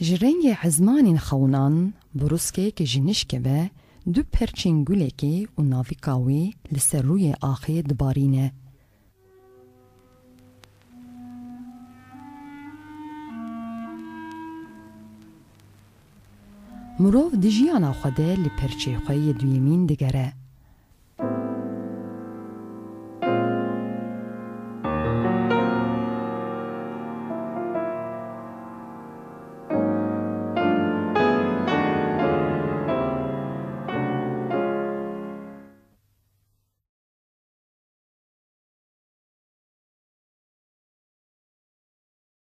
جرنگ حزمان خونان بروسکه که جنشکه به دو پرچین گلکی و ناویکاوی لسر روی آخی دبارینه. مروف دی جیانا خوده لی پرچه خوی دویمین دگره.